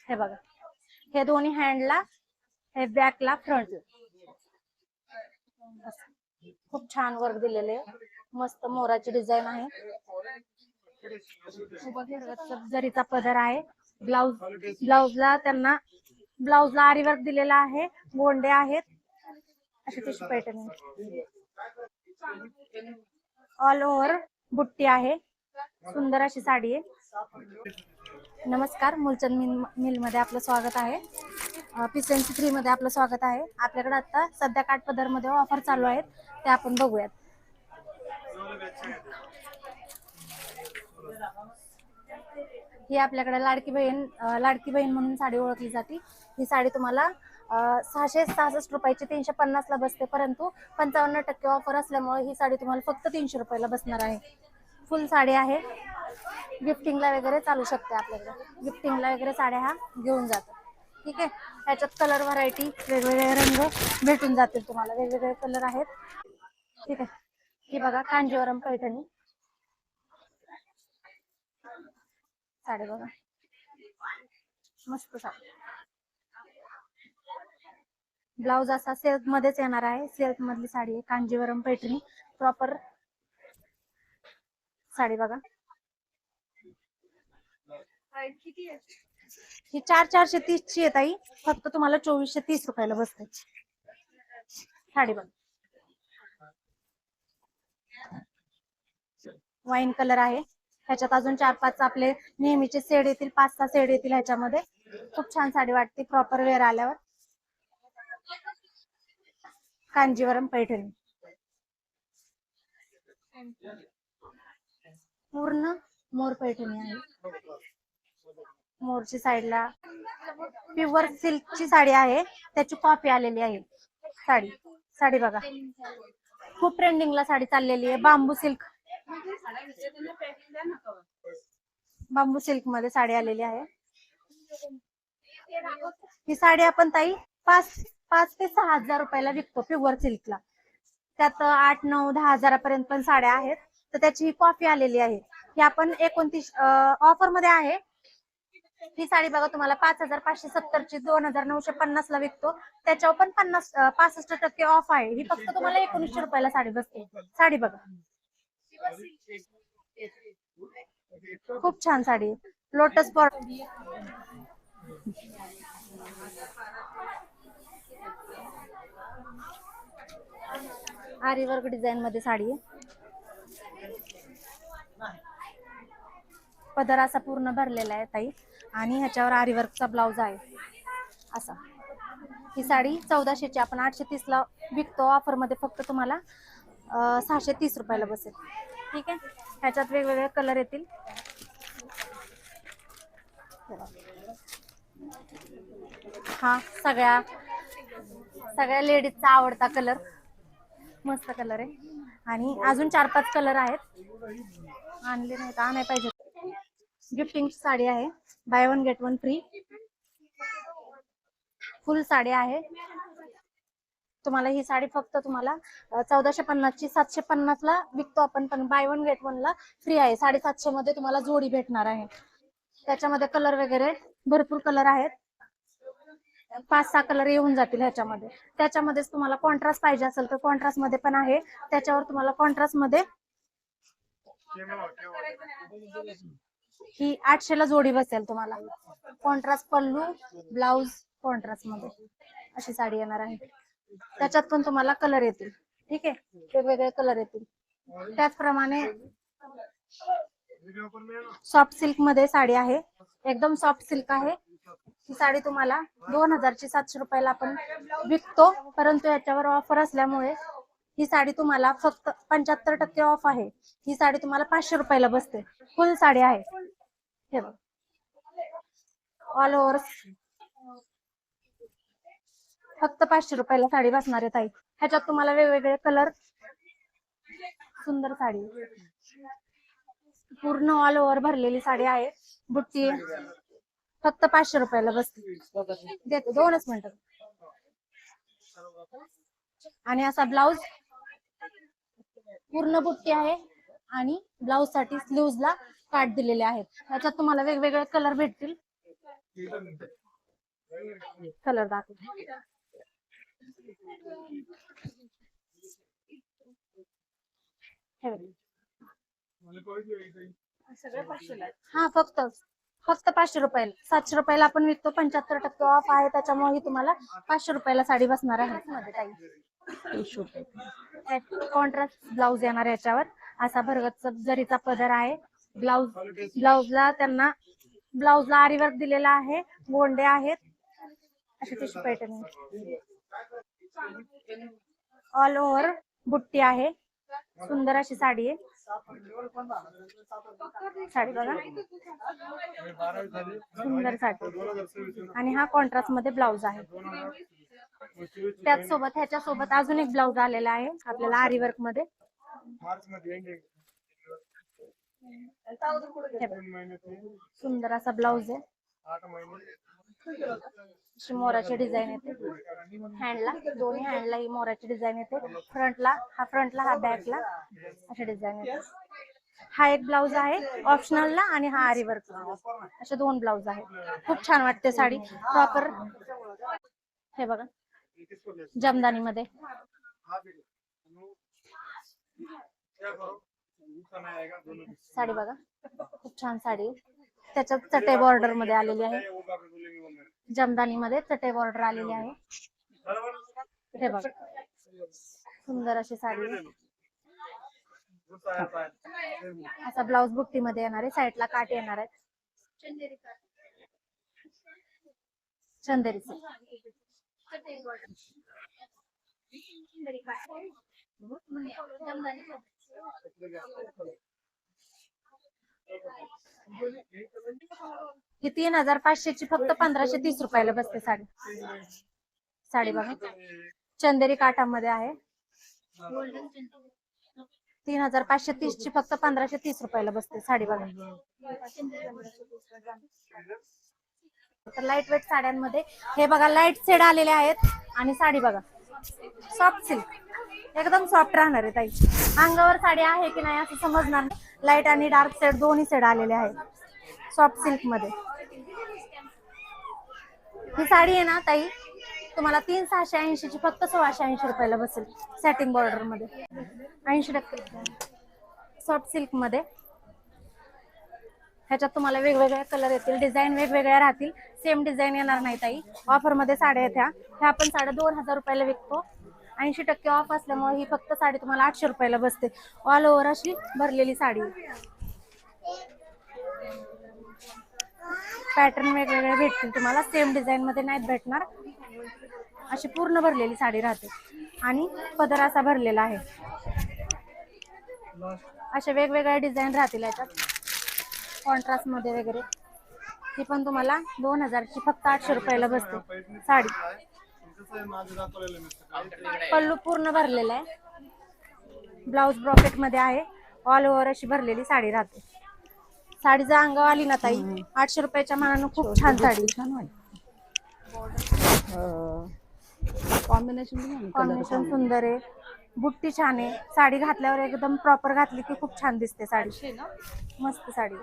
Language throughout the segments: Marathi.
हे बघा, हे दोन्ही हँडला, हे बॅकला, फ्रंट, खूप छान वर्क दिलेले आहे. मस्त मोराची डिझाईन आहे. जरीचा पदर आहे. ब्लाउजला आरी वर्क दिलेला आहे. गोंडे आहेत. अशी टिश्यू पॅटर्न, ऑल ओव्हर बुट्टी आहे. सुंदर अशी साडी आहे. नमस्कार, मूलचंद मिल मध्ये आपलं स्वागत आहे. PCNC 3 मध्ये आपलं स्वागत आहे. आपल्याकडे आता सध्या काठपदर मध्ये ऑफर चालू आहेत, ते आपण बघूयात. ही आपल्याकडे लाडकी बहीण म्हणून साडी ओळखली जाते. ही साडी तुम्हाला 666 रुपयाची 350 ला बसते, परंतु 55% ऑफर असल्यामुळे ही साडी तुम्हाला फक्त 300 रुपयाला बसणार आहे. फुल साडी आहे. गिफ्टिंगला वगैरे चालू शकते. आपल्याकडे गिफ्टिंगला वगैरे साड्या हा घेऊन जातात. ठीक आहे. ह्याच्यात कलर व्हरायटी, वेगवेगळे रंग भेटून जातील तुम्हाला. वेगवेगळे कलर आहेत. ठीक आहे. ही बघा, कांजीवरम पैठणी साडी बघा, मस्त साडी. ब्लाउज असा सिल्क मध्येच येणार आहे. सिल्क मधली साडी आहे. कांजीवरम पैठणी प्रॉपर साडी बघा. ही 430 ची आहे ताई. फक्त तुम्हाला 2430 रुपयाला बसते साडी बघा. वाईन कलर आहे. ह्याच्यात अजून 4-5 आपले नेहमीचे सेड येतील. 5-6 सेड येतील ह्याच्यामध्ये. खूप छान साडी वाटते प्रॉपर वेअर आल्यावर. कांजीवरम पैठणी पूर्ण मोर पैठणी आहे. मोरची साईडला प्युअर सिल्कची साडी आहे. त्याची कॉपी आलेली आहे. साडी बघा, खूप ट्रेंडिंगला साडी चाललेली आहे. बांबू सिल्क मध्ये साडी आलेली आहे. ही साडी आपण ताई 5 ते 6 हजार रुपयाला विकतो प्युअर सिल्कला. त्यात 8-9-10 हजारापर्यंत पण साड्या आहेत. तर त्याची ही कॉपी आलेली आहे. ही आपण 29 ऑफर मध्ये आहे. ही साडी बघा तुम्हाला 5570 ची 2950 ला विकतो. त्याच्यावर पण 65% ऑफ आहे. ही फक्त तुम्हाला 1900 रुपयाला साडी बसते. साडी बघा, खूप छान साडी. लोटस आरी वर्क डिझाईन मध्ये साडी आहे. पदर असा पूर्ण भरलेला आहे ताई, आणि ह्याच्यावर आरी वर्कचा ब्लाउज आहे असा. ही साडी 1400 ची आपण 830 ला विकतो. ऑफर मध्ये फक्त तुम्हाला 630 रुपयाला बसेल. ठीक आहे. ह्याच्यात वेगवेगळे कलर येतील. हा सगळ्या लेडीजचा आवडता कलर, मस्त कलर आहे. आणि अजून 4-5 कलर आहेत. आणले नाही तर आणाय पाहिजे. गिफ्टिंग साडी आहे. Buy 1 get 1 free. Full sari आहे. तुम्हाला ही साडी फक्त तुम्हाला 1450 ची 750 ला विकतो आपण, पण बाय 1 गेट 1 ला फ्री आहे. 750 मध्ये तुम्हाला जोडी भेटणार आहे. त्याच्यामध्ये कलर वगैरे भरपूर कलर आहेत. 5-6 कलर येऊन जातील ह्याच्यामध्ये. त्याच्यामध्येच तुम्हाला कॉन्ट्रास्ट पाहिजे असेल तर कॉन्ट्रास्ट मध्ये पण आहे. त्याच्यावर तुम्हाला कॉन्ट्रास्ट मध्ये ही 800 ला जोडी बसेल तुम्हाला. कॉन्ट्रास्ट पल्लू, ब्लाउज कॉन्ट्रास्ट मध्ये अशी साडी येणार आहे. त्याच्यात पण तुम्हाला कलर येतील. ठीक आहे. वेगवेगळे कलर येतील. त्याचप्रमाणे सॉफ्ट सिल्क मध्ये साडी आहे. एकदम सॉफ्ट सिल्क आहे. ही साडी तुम्हाला 2000 ची 700 रुपयाला आपण विकतो, परंतु याच्यावर ऑफर असल्यामुळे ही साडी तुम्हाला फक्त 75% ऑफ आहे. ही साडी तुम्हाला 500 रुपयाला बसते. फुल साडी आहे. हे बघ, ऑल ओव्हर फक्त 500 रुपयाला साडी बसणार आहे ताई. ह्याच्यात तुम्हाला वेगवेगळे कलर. सुंदर साडी, पूर्ण ऑल ओव्हर भरलेली साडी आहे. बुट्टी फक्त 500 रुपयाला बसते. देते 2च मिनिटं. आणि असा ब्लाउज पूर्ण बुट्टी आहे. आणि ब्लाउज साठी स्लीव्हज ला काट दिलेले आहेत. ह्याच्यात तुम्हाला वेगवेगळे कलर भेटतील. कलर दाखव. हे बघ. हा फक्त 500 रुपयाला. 700 रुपयाला आपण विकतो. 75% ऑफ आहे, त्याच्यामुळे तुम्हाला 500 रुपयाला साडी बसणार आहे. मध्ये काही कॉन्ट्रास्ट ब्लाउज येणार याच्यावर. असा भरगत जरीचा पदर आहे. ब्लाउजला आरी वर्क दिलेला आहे. गोंडे आहेत. अशी टिश्यू पॅटर्न ऑल ओव्हर बुट्टी आहे. सुंदर अशी साडी आहे. साडी बघा, सुंदर साडी. आणि हा कॉन्ट्रास्ट मध्ये ब्लाउज आहे. त्याचसोबत ह्याच्यासोबत अजून एक ब्लाउज आलेला आहे आपल्याला आरी वर्क मध्ये. सुंदर असा ब्लाउज आहे. मोराची डिझाईन येते हँडला. दोन्ही हँडला ही मोराची डिझाईन येते. फ्रंटला हा बॅकला अशा डिझाईन येते. हा एक ब्लाउज आहे ऑप्शनलला आणि हा आरी वर्क. असे 2 ब्लाउज आहेत. खूप छान वाटते साडी. प्रॉपर हे बघा जमदानी मध्ये. साडी बघा, खूप छान साडी. त्याच्यात चटे बॉर्डर मध्ये आलेली आहे. जमदानी मध्ये चटे बॉर्डर आलेली आहे. हे बघा, सुंदर अशी साडी. असा ब्लाउज बुट्टी मध्ये येणार आहे. साईडला काट येणार आहेत. चंदेरी ही 3500 ची फक्त 1530 रुपयाला बसते साडी. साडी बघा चंदेरी काठामध्ये आहे. 3530 ची फक्त 1530 रुपयाला बसते साडी बघा. लाईट वेट साड्यांमध्ये हे बघा लाईट शेड आलेले आहेत. आणि साडी बघा सॉफ्ट सिल्क, एकदम सॉफ्ट राहणार आहे ताई. अंगावर साडी आहे की नाही असं समजणार. लाईट आणि डार्क शेड दोन्ही शेड आलेले आहेत सॉफ्ट सिल्क मध्ये. ही साडी आहे ना ताई तुम्हाला 3680 ची फक्त 1680 रुपयाला बसेल. सॅटिन बॉर्डर मध्ये 80% सॉफ्ट सिल्क मध्ये. ह्याच्यात तुम्हाला वेगवेगळे कलर येतील. डिझाईन वेगवेगळ्या राहतील. सेम डिझाईन येणार नाही ताई. ऑफर मध्ये साड्या आहेत ह्या आपण साड्या 2000 रुपयाला विकतो. 80% ऑफ असल्यामुळे ही फक्त साडी तुम्हाला 800 रुपयाला बसते. ऑल ओव्हर अशी भरलेली साडी. पॅटर्न वेगवेगळे भेटतील तुम्हाला. सेम डिझाईन मध्ये नाहीत भेटणार. अशी पूर्ण भरलेली साडी राहते. आणि पदर असा भरलेला आहे. अशा वेगवेगळ्या डिझाईन राहतील याच्यात कॉन्ट्रास्ट मध्ये वगैरे. ही पण तुम्हाला 2000 ची फक्त 800 रुपयाला बसते साडी. पल्लू पूर्ण भरलेला आहे. ब्लाउज ब्रॉकेट मध्ये आहे. ऑल ओव्हर अशी भरलेली साडी राहते. साडीचं अंगावर आली ना ताई 800 रुपयाच्या मानानं खूप छान साडी. कॉम्बिनेशन सुंदर आहे. बुट्टी छान आहे. साडी घातल्यावर एकदम प्रॉपर घातली की खूप छान दिसते साडी. मस्त साडी.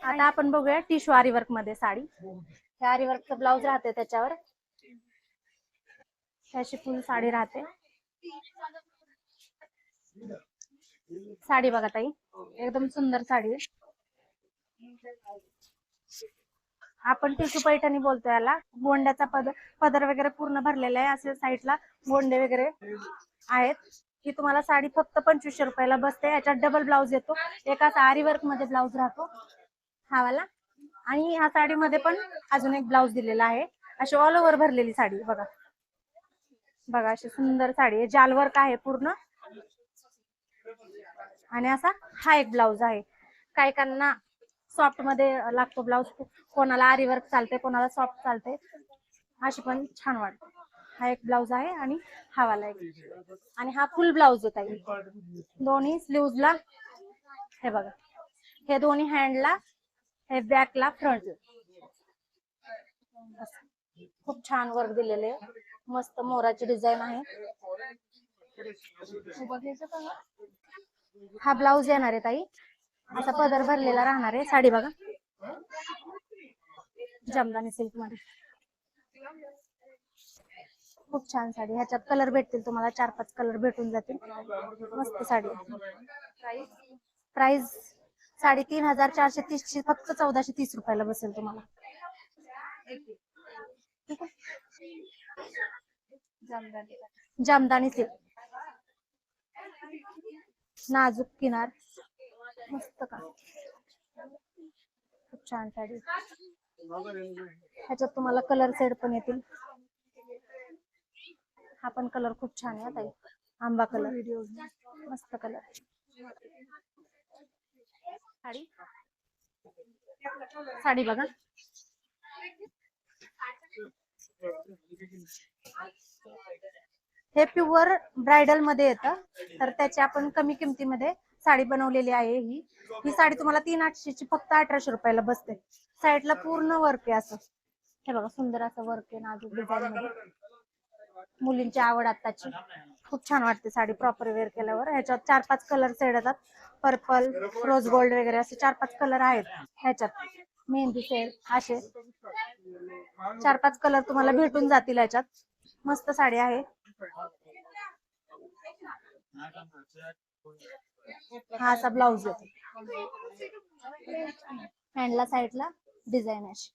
आता आपण बघूया टिश्यू आरी वर्क मध्ये साडी. हे आरी वर्कचं ब्लाउज राहते त्याच्यावर. अशी फुल साडी राहते. साडी बघा ताई एकदम सुंदर साडी आहे. आपण टिश्यू पैठणी बोलतो याला. गोंड्याचा पदर वगैरे पूर्ण भरलेला आहे. असे साईडला गोंडे वगैरे आहेत. ही तुम्हाला साडी फक्त 2500 रुपयाला बसते. याच्यात डबल ब्लाउज येतो. एका आरी वर्क मध्ये ब्लाउज राहतो हा वाला. आणि ह्या साडीमध्ये पण अजून एक ब्लाउज दिलेला आहे. अशी ऑल ओव्हर भरलेली साडी बघा. बघा अशी सुंदर साडी आहे. जाल वर्क आहे पूर्ण. आणि असा हा एक ब्लाउज आहे. काहीकांना सॉफ्ट मध्ये लागतो ब्लाउज. कोणाला आरी वर्क चालते, कोणाला सॉफ्ट चालते. अशी पण छान वाटते. हा एक ब्लाउज आहे आणि हा वाला एक. आणि हा फुल ब्लाउज आहे ताई. दोन्ही स्लीव्हजला हे बघा. हे दोन्ही हँडला, हे बॅकला, फ्रंटला. खूप छान वर्क दिलेले आहे. मस्त मोराची डिझाईन आहे. हा ब्लाउज येणार आहे ताई. असा पदर भरलेला राहणार आहे. साडी बघा जामदानी सिल्क मध्ये खूप छान साडी. ह्याच्यात कलर भेटतील तुम्हाला, 4-5 कलर भेटून जातील. मस्त साडी. प्राइस 3,430 ची फक्त 1,430 रुपयाला बसेल तुम्हाला. ठीक आहे. जामदानी सिल्क, नाजूक किनार, मस्त का, खूप छान साडी. ह्याच्यात तुम्हाला कलर सेट पण येतील. हा पण कलर खूप छान आहे ताई, आंबा कलर, मस्त कलर. साडी साडी बघा. हे प्युअर ब्रायडल मध्ये येतं, तर त्याची आपण कमी किमतीमध्ये साडी बनवलेली आहे. ही ही साडी तुम्हाला 3,800 ची फक्त 1,800 रुपयाला बसते. साईडला पूर्ण वर्क आहे असं. हे बघा सुंदर असं वर्क आहे नाजूक डिझाईन मध्ये. मुलींची आवड आताची, खूप छान वाटते साडी प्रॉपर वेअर केल्यावर. ह्याच्यात 4-5 कलर सेड येतात. पर्पल, रोज गोल्ड वगैरे असे 4-5 कलर आहेत ह्याच्यात. मेहंदी सेड असे 4-5 कलर तुम्हाला भेटून जातील ह्याच्यात. मस्त साडी आहे. हा असा ब्लाउज आहे. हँडला साईडला डिझाईन अशी.